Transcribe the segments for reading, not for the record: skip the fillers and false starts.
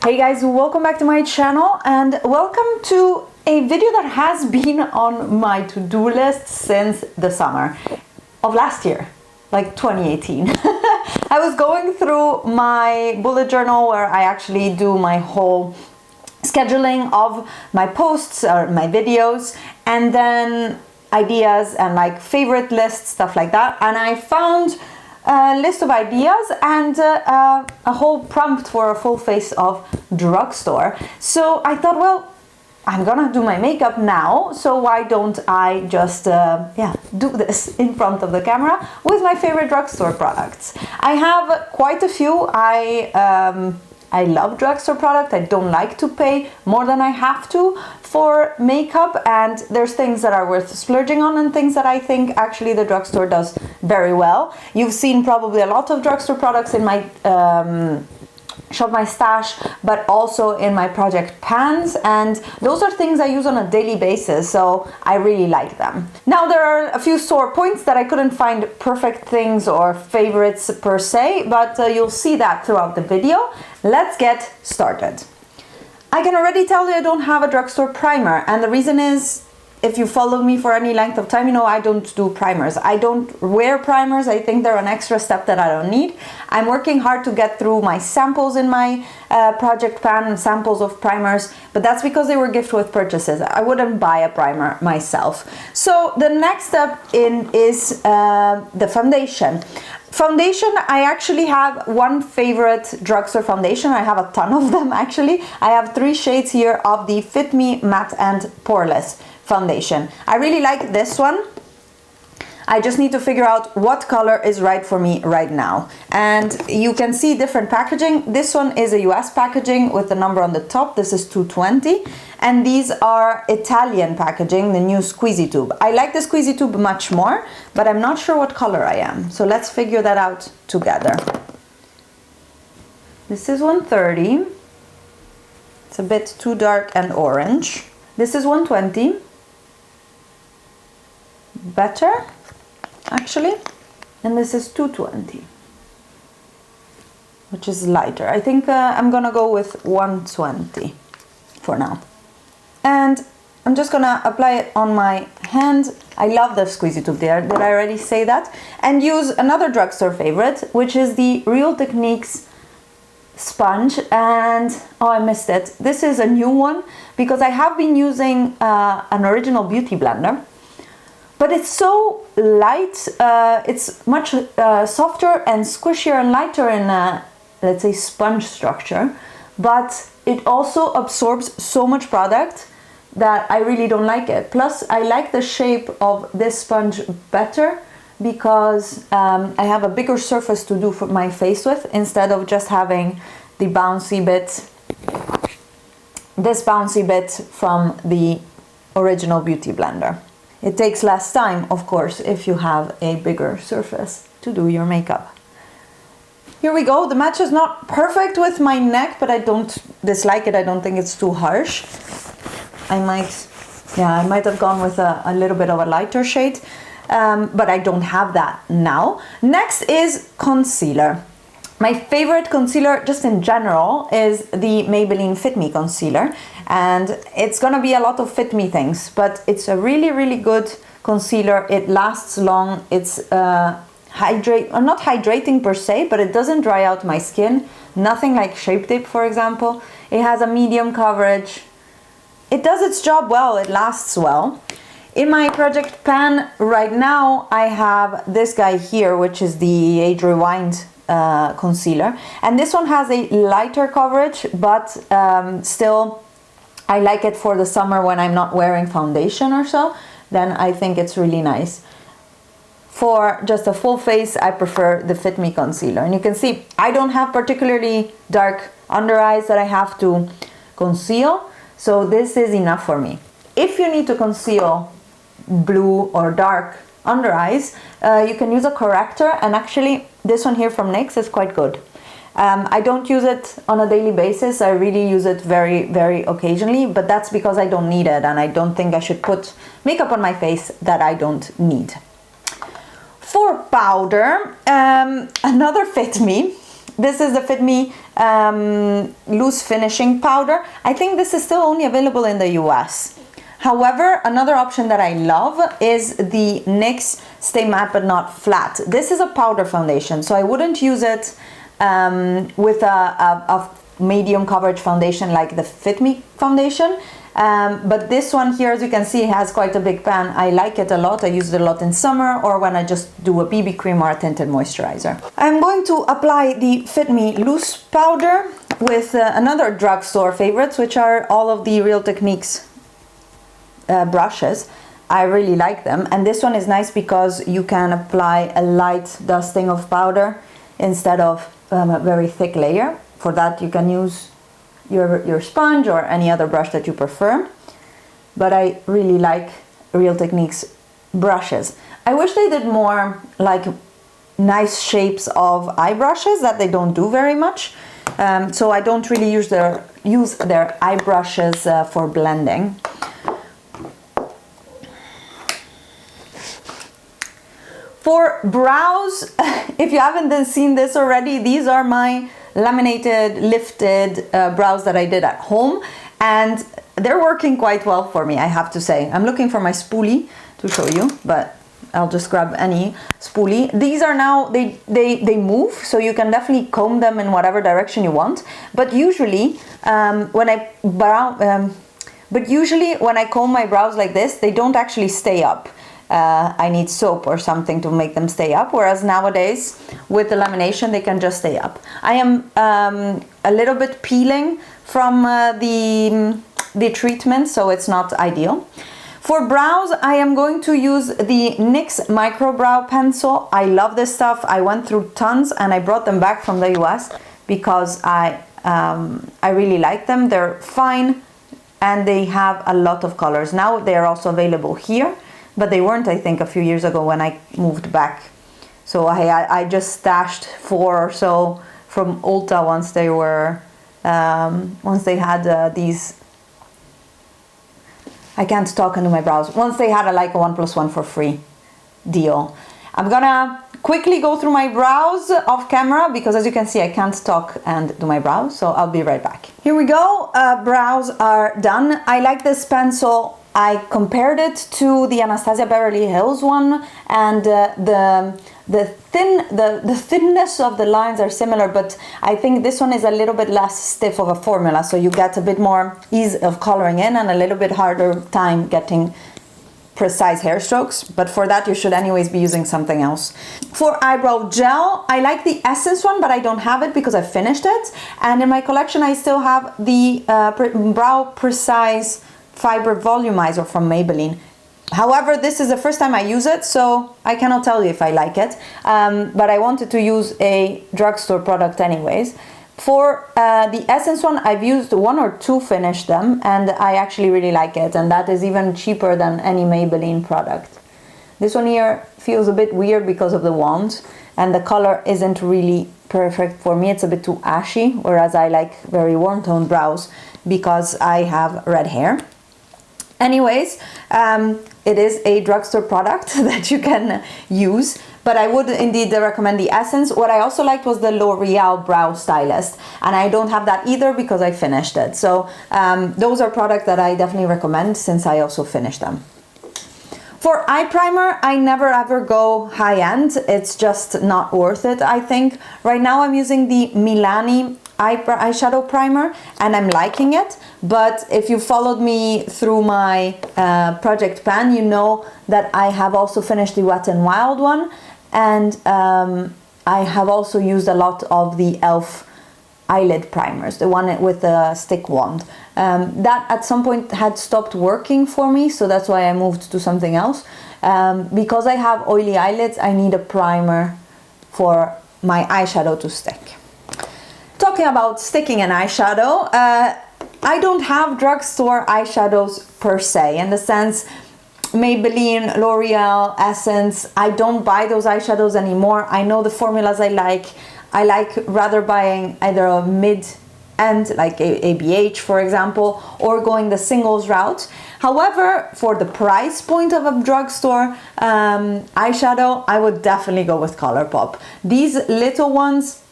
Hey guys, welcome back to my channel and welcome to a video that has been on my to-do list since the summer of last year, like 2018. I was going through my bullet journal where I actually do my whole scheduling of my posts or my videos, and then ideas and like favorite lists, stuff like that. And I found a list of ideas and a whole prompt for a full face of drugstore. So I thought, well, I'm gonna do my makeup now, so why don't I just do this in front of the camera with my favorite drugstore products. I have quite a few. I love drugstore products. I don't like to pay more than I have to for makeup, and there's things that are worth splurging on and things that I think actually the drugstore does very well. You've seen probably a lot of drugstore products in my Shop My Stash, but also in my project pans, and those are things I use on a daily basis, so I really like them. Now there are a few sore points that I couldn't find perfect things or favorites per se, but you'll see that throughout the video. Let's get started. I can already tell you I don't have a drugstore primer, and the reason is, if you follow me for any length of time, you know I don't do primers. I don't wear primers. I think they're an extra step that I don't need. I'm working hard to get through my samples in my project pan, samples of primers, but that's because they were gift with purchases. I wouldn't buy a primer myself. So the next step is the foundation. Foundation, I actually have one favorite drugstore foundation. I have a ton of them actually. I have 3 shades here of the Fit Me Matte and Poreless foundation. I really like this one. I just need to figure out what color is right for me right now. And you can see different packaging. This one is a US packaging with the number on the top. This is 220. And these are Italian packaging, the new squeezy tube. I like the squeezy tube much more, but I'm not sure what color I am. So let's figure that out together. This is 130. It's a bit too dark and orange. This is 120. Better, actually. And this is 220, which is lighter. I think I'm gonna go with 120 for now. And I'm just gonna apply it on my hand. I love the squeezy tube there. Did I already say that? And use another drugstore favorite, which is the Real Techniques sponge. And oh, I missed it. This is a new one because I have been using an Original Beauty blender, but it's so light. It's much softer and squishier and lighter in let's say sponge structure, but it also absorbs so much product that I really don't like it. Plus I like the shape of this sponge better because I have a bigger surface to do for my face with, instead of just having the bouncy bit, this bouncy bit from the Original Beauty blender. It takes less time, of course, if you have a bigger surface to do your makeup. Here we go. The match is not perfect with my neck, but I don't dislike it. I don't think it's too harsh. I might have gone with a little bit of a lighter shade, but I don't have that now. Next is concealer. My favorite concealer, just in general, is the Maybelline Fit Me concealer, and it's gonna be a lot of Fit Me things, but it's a really, really good concealer. It lasts long. It's not hydrating per se, but it doesn't dry out my skin. Nothing like Shape Tape, for example. It has a medium coverage. It does its job well. It lasts well. In my project pan right now, I have this guy here, which is the Age Rewind concealer, and this one has a lighter coverage, but still I like it for the summer when I'm not wearing foundation or so. Then I think it's really nice. For just a full face, I prefer the Fit Me concealer, and you can see I don't have particularly dark under eyes that I have to conceal, so this is enough for me. If you need to conceal blue or dark under eyes, you can use a corrector, and actually this one here from NYX is quite good. I don't use it on a daily basis. I really use it very, very occasionally, but that's because I don't need it, and I don't think I should put makeup on my face that I don't need. For powder, another Fit Me. this is the Fit Me loose finishing powder. I think this is still only available in the US. However, another option that I love is the NYX Stay Matte But Not Flat. This is a powder foundation, so I wouldn't use it with a medium coverage foundation like the Fit Me foundation. But this one here, as you can see, has quite a big pan. I like it a lot. I use it a lot in summer or when I just do a BB cream or a tinted moisturizer. I'm going to apply the Fit Me loose powder with another drugstore favorites, which are all of the Real Techniques brushes. I really like them. And this one is nice because you can apply a light dusting of powder instead of a very thick layer. For that, you can use your sponge or any other brush that you prefer, but I really like Real Techniques brushes. I wish they did more like nice shapes of eye brushes that they don't do very much, so I don't really use their eye brushes for blending. For brows, if you haven't seen this already, these are my laminated, lifted brows that I did at home, and they're working quite well for me, I have to say. I'm looking for my spoolie to show you, but I'll just grab any spoolie. These are now, they move, so you can definitely comb them in whatever direction you want, but usually when I comb my brows like this, they don't actually stay up. I need soap or something to make them stay up, whereas nowadays with the lamination they can just stay up. I am a little bit peeling from the treatment, so it's not ideal. For brows, I am going to use the NYX Micro Brow Pencil. I love this stuff. I went through tons and I brought them back from the US because I really like them. They're fine and they have a lot of colors. Now they are also available here, but they weren't, I think, a few years ago when I moved back. So I just stashed 4 or so from Ulta once they were, once they had these, I can't talk into my brows, once they had like a 1+1 for free deal. I'm gonna quickly go through my brows off camera because as you can see I can't talk and do my brows, so I'll be right back. Here we go, brows are done. I like this pencil. I compared it to the Anastasia Beverly Hills one, and the thinness of the lines are similar, but I think this one is a little bit less stiff of a formula, so you get a bit more ease of coloring in and a little bit harder time getting precise hair strokes, but for that you should anyways be using something else. For eyebrow gel, I like the Essence one, but I don't have it because I finished it, and in my collection I still have the Brow Precise Fiber Volumizer from Maybelline. However, this is the first time I use it, so I cannot tell you if I like it, but I wanted to use a drugstore product anyways. For the Essence one, I've used 1 or 2, finished them, and I actually really like it, and that is even cheaper than any Maybelline product. This one here feels a bit weird because of the wand, and the color isn't really perfect for me. It's a bit too ashy, whereas I like very warm toned brows because I have red hair. Anyways, it is a drugstore product that you can use, but I would indeed recommend the Essence. What I also liked was the L'Oreal Brow Stylist, and I don't have that either because I finished it. So those are products that I definitely recommend since I also finished them. For eye primer, I never ever go high-end. It's just not worth it, I think. Right now I'm using the Milani eyeshadow primer and I'm liking it, but if you followed me through my project pan, you know that I have also finished the Wet n Wild one, and I have also used a lot of the e.l.f. eyelid primers, the one with the stick wand. That at some point had stopped working for me, so that's why I moved to something else. Because I have oily eyelids, I need a primer for my eyeshadow to stick. Talking about sticking an eyeshadow, I don't have drugstore eyeshadows per se, in the sense Maybelline, L'Oreal, Essence, I don't buy those eyeshadows anymore. I know the formulas I like. I like rather buying either a mid-end, like ABH for example, or going the singles route. However, for the price point of a drugstore eyeshadow, I would definitely go with ColourPop. These little ones,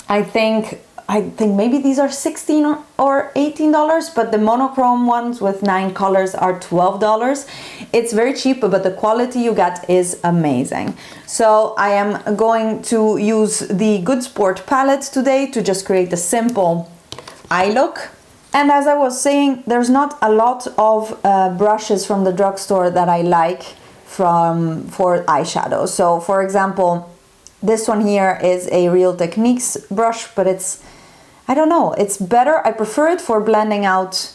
I think maybe these are $16 or $18, but the monochrome ones with 9 colors are $12. It's very cheap, but the quality you get is amazing. So I am going to use the Good Sport palette today to just create a simple eye look. And as I was saying, there's not a lot of brushes from the drugstore that I like for eyeshadow. So for example, this one here is a Real Techniques brush, but it's, I don't know, it's better. I prefer it for blending out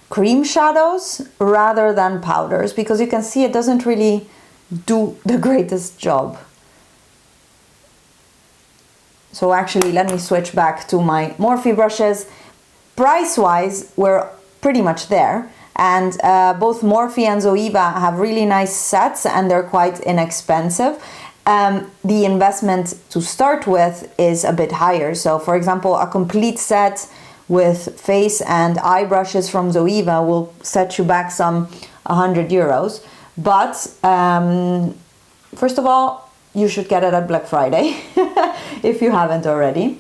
cream shadows rather than powders, because you can see it doesn't really do the greatest job. So actually, let me switch back to my Morphe brushes. Price-wise, we're pretty much there. And both Morphe and Zoeva have really nice sets, and they're quite inexpensive. The investment to start with is a bit higher. So for example, a complete set with face and eye brushes from Zoeva will set you back some €100. But first of all, you should get it at Black Friday if you haven't already.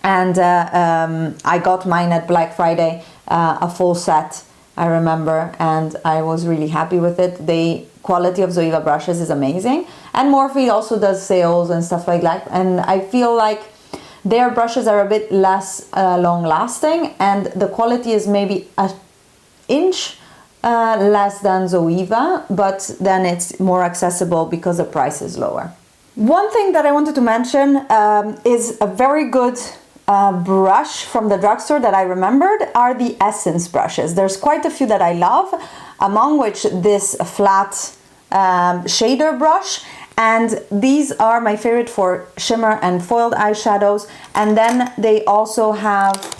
And I got mine at Black Friday, a full set, I remember, and I was really happy with it. The quality of Zoeva brushes is amazing, and Morphe also does sales and stuff like that, and I feel like their brushes are a bit less long lasting, and the quality is maybe an inch less than Zoeva, but then it's more accessible because the price is lower. One thing that I wanted to mention is a very good brush from the drugstore that I remembered are the Essence brushes. There's quite a few that I love, among which this flat shader brush, and these are my favorite for shimmer and foiled eyeshadows. And then they also have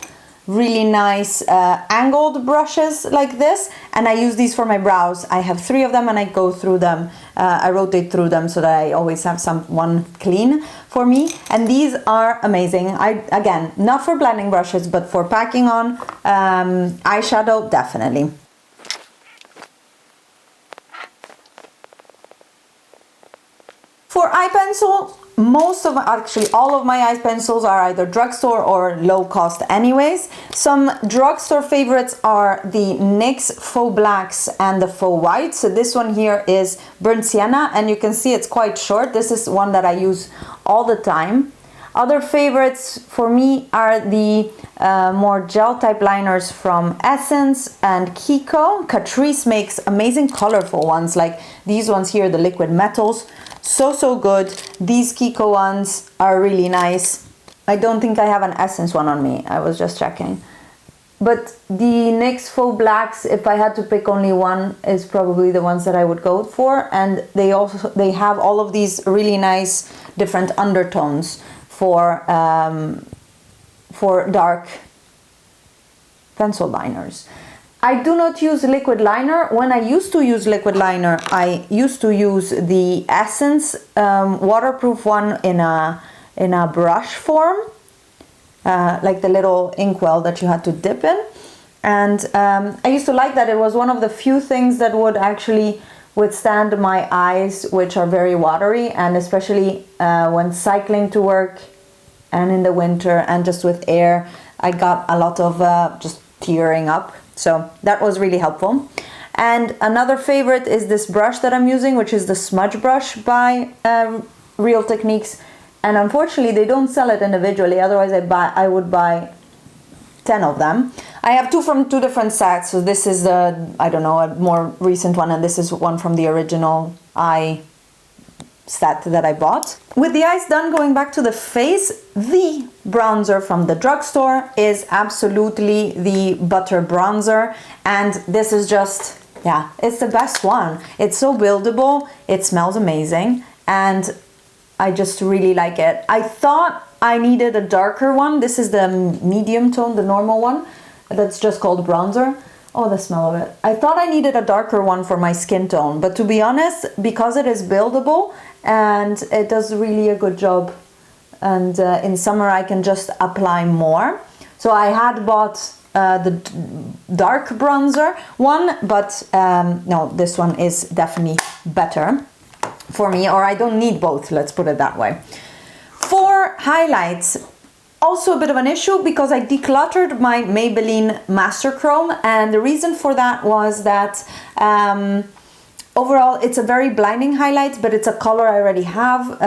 really nice angled brushes like this, and I use these for my brows. I have 3 of them, and I go through them, I rotate through them so that I always have one clean for me, and these are amazing. Again, not for blending brushes, but for packing on eyeshadow, definitely. For eye pencil, actually all of my eye pencils are either drugstore or low cost anyways. Some drugstore favorites are the NYX Faux Blacks and the Faux Whites. So this one here is Burnt Sienna, and you can see it's quite short. This is one that I use all the time. Other favorites for me are the more gel type liners from Essence and Kiko. Catrice makes amazing colorful ones, like these ones here, the liquid metals. So good. These Kiko ones are really nice. I don't think I have an Essence one on me, I was just checking. But the NYX Faux Blacks, if I had to pick only one, is probably the ones that I would go for. And they have all of these really nice different undertones for dark pencil liners. I do not use liquid liner. When I used to use liquid liner, I used to use the Essence waterproof one in a brush form, like the little inkwell that you had to dip in. And I used to like that. It was one of the few things that would actually withstand my eyes, which are very watery, and especially when cycling to work and in the winter and just with air, I got a lot of just tearing up. So that was really helpful. And another favorite is this brush that I'm using, which is the smudge brush by Real Techniques. And unfortunately, they don't sell it individually. Otherwise, I would buy 10 of them. I have 2 from 2 different sets. So this is I don't know, a more recent one, and this is one from the original eye set that I bought. With the eyes done, going back to the face, the bronzer from the drugstore is absolutely the butter bronzer, and this is just, yeah, it's the best one. It's so buildable, it smells amazing, and I just really like it. I thought I needed a darker one. This is the medium tone, the normal one, that's just called bronzer. Oh, the smell of it. I thought I needed a darker one for my skin tone, but to be honest, because it is buildable and it does really a good job, and in summer I can just apply more. So I had bought the dark bronzer one, but no, this one is definitely better for me, or I don't need both, let's put it that way. For highlights, also a bit of an issue because I decluttered my Maybelline Master Chrome, and the reason for that was that overall it's a very blinding highlight, but it's a color I already have.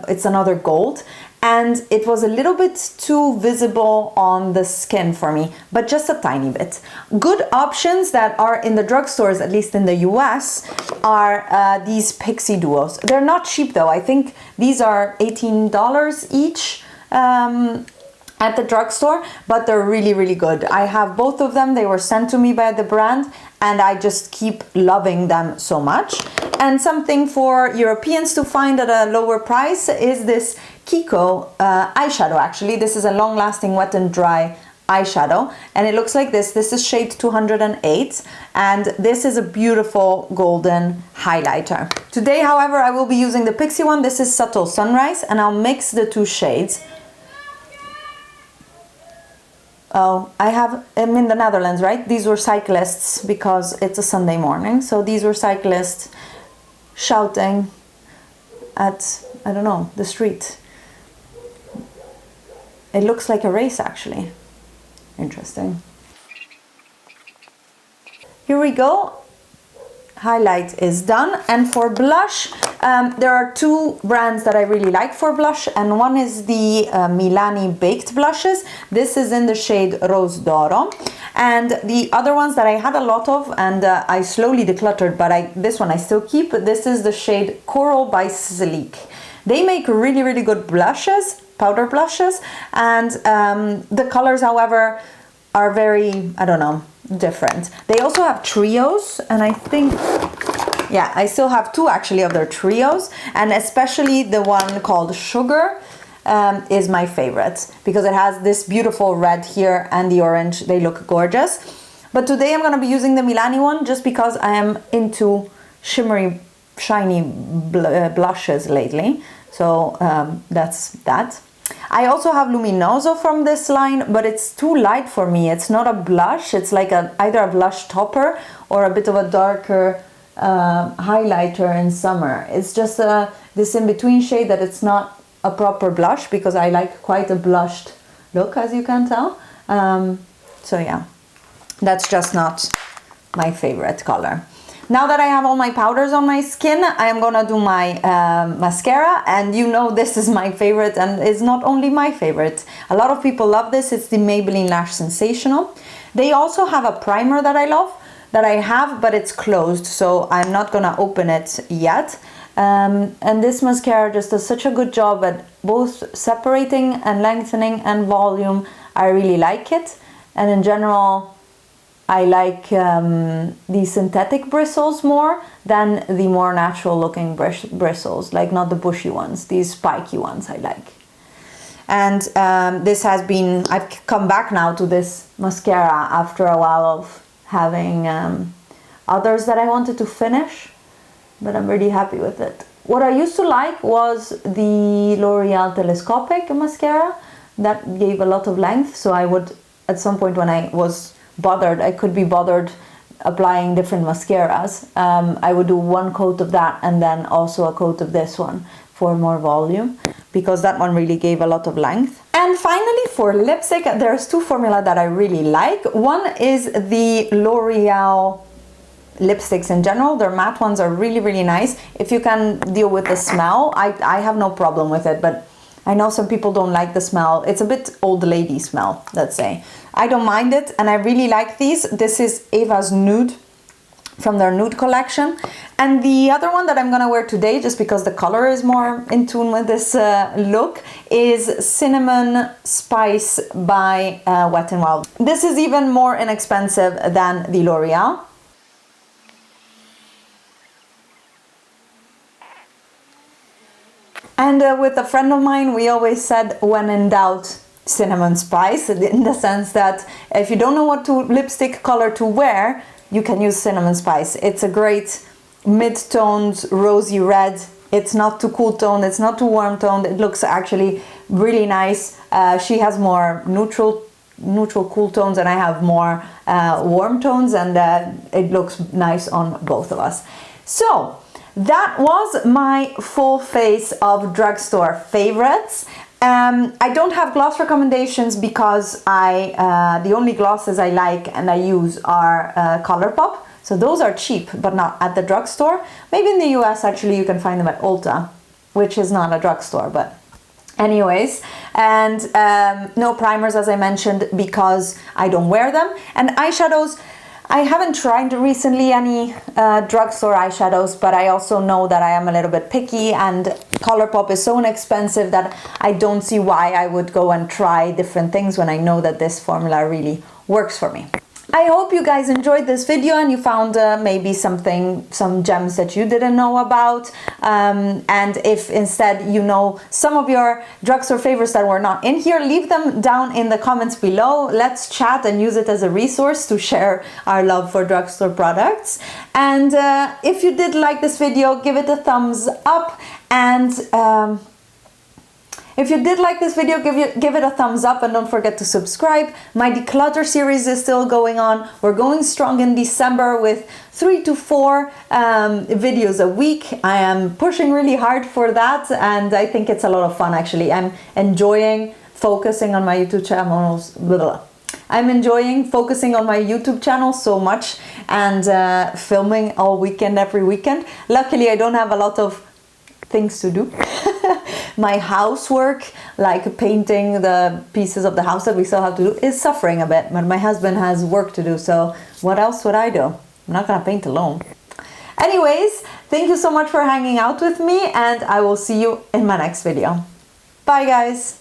It's another gold, and it was a little bit too visible on the skin for me, but just a tiny bit. Good options that are in the drugstores, at least in the US, are these Pixie Duos. They're not cheap though. I think these are $18 each at the drugstore, but they're really, really good. I have both of them. They were sent to me by the brand, and I just keep loving them so much. And something for Europeans to find at a lower price is this Kiko eyeshadow. Actually, this is a long-lasting wet and dry eyeshadow, and it looks like this. This is shade 208, and this is a beautiful golden highlighter. Today, however, I will be using the Pixie one. This is Subtle Sunrise, and I'll mix the two shades. Oh, I'm in the Netherlands, right? These were cyclists because it's a Sunday morning. So these were cyclists shouting at, I don't know, the street. It looks like a race, actually. Interesting. Here we go. Highlight is done. And for blush, there are two brands that I really like for blush, and one is the Milani Baked Blushes. This is in the shade Rose d'Oro, and the other ones that I had a lot of, and I slowly decluttered, but this one I still keep. This is the shade Coral by Sleek. They make really, really good blushes, powder blushes, and the colors, however, are very, I don't know, different. They also have trios, and I think, yeah, I still have two actually of their trios, and especially the one called Sugar is my favorite because it has this beautiful red here and the orange. They look gorgeous. But today I'm going to be using the Milani one just because I am into shimmery, shiny blushes lately. So that's that. I also have Luminoso from this line, but it's too light for me. It's not a blush. It's like either a blush topper or a bit of a darker highlighter in summer. It's just this in-between shade that it's not a proper blush because I like quite a blushed look, as you can tell. So yeah, that's just not my favorite color. Now that I have all my powders on my skin, I am gonna do my mascara, and you know this is my favorite, and it's not only my favorite. A lot of people love this. It's the Maybelline Lash Sensational. They also have a primer that I love, that I have, but it's closed, so I'm not gonna open it yet. And this mascara just does such a good job at both separating and lengthening and volume. I really like it, and in general, I like the synthetic bristles more than the more natural looking bristles, like not the bushy ones, these spiky ones I like. And this has been, I've come back now to this mascara after a while of having others that I wanted to finish, but I'm really happy with it. What I used to like was the L'Oreal Telescopic mascara that gave a lot of length, so I would, at some point when I was bothered, I could be bothered applying different mascaras, I would do one coat of that and then also a coat of this one for more volume, because that one really gave a lot of length. And finally, for lipstick, there's two formula that I really like. One is the L'Oreal lipsticks in general. Their matte ones are really, really nice. If you can deal with the smell, I have no problem with it, but I know some people don't like the smell. It's a bit old lady smell, let's say. I don't mind it, and I really like these. This is Eva's Nude from their Nude collection. And the other one that I'm gonna wear today, just because the color is more in tune with this look, is Cinnamon Spice by Wet n Wild. This is even more inexpensive than the L'Oreal. And with a friend of mine, we always said, when in doubt, cinnamon spice, in the sense that if you don't know what lipstick color to wear, you can use cinnamon spice. It's a great mid-toned rosy red. It's not too cool toned, it's not too warm toned. It looks actually really nice. She has more neutral cool tones, and I have more warm tones, and it looks nice on both of us. So that was my full face of drugstore favorites. I don't have gloss recommendations because the only glosses I like and I use are Colourpop. So those are cheap, but not at the drugstore. Maybe in the US actually you can find them at Ulta, which is not a drugstore, but anyways. And no primers, as I mentioned, because I don't wear them. And eyeshadows, I haven't tried recently any drugstore eyeshadows, but I also know that I am a little bit picky, and Colourpop is so inexpensive that I don't see why I would go and try different things when I know that this formula really works for me. I hope you guys enjoyed this video and you found maybe some gems that you didn't know about. And if instead you know some of your drugstore favorites that were not in here, leave them down in the comments below. Let's chat and use it as a resource to share our love for drugstore products. And if you did like this video, give it a thumbs up. And if you did like this video, give it a thumbs up and don't forget to subscribe. My declutter series is still going on. We're going strong in December with 3 to 4 videos a week. I am pushing really hard for that, and I think it's a lot of fun actually. I'm enjoying focusing on my YouTube channels. I'm enjoying focusing on my YouTube channel so much and filming all weekend, every weekend. Luckily, I don't have a lot of things to do. My housework, like painting the pieces of the house that we still have to do, is suffering a bit, but my husband has work to do, so what else would I do? I'm not gonna paint alone. Anyways, thank you so much for hanging out with me, and I will see you in my next video. Bye guys!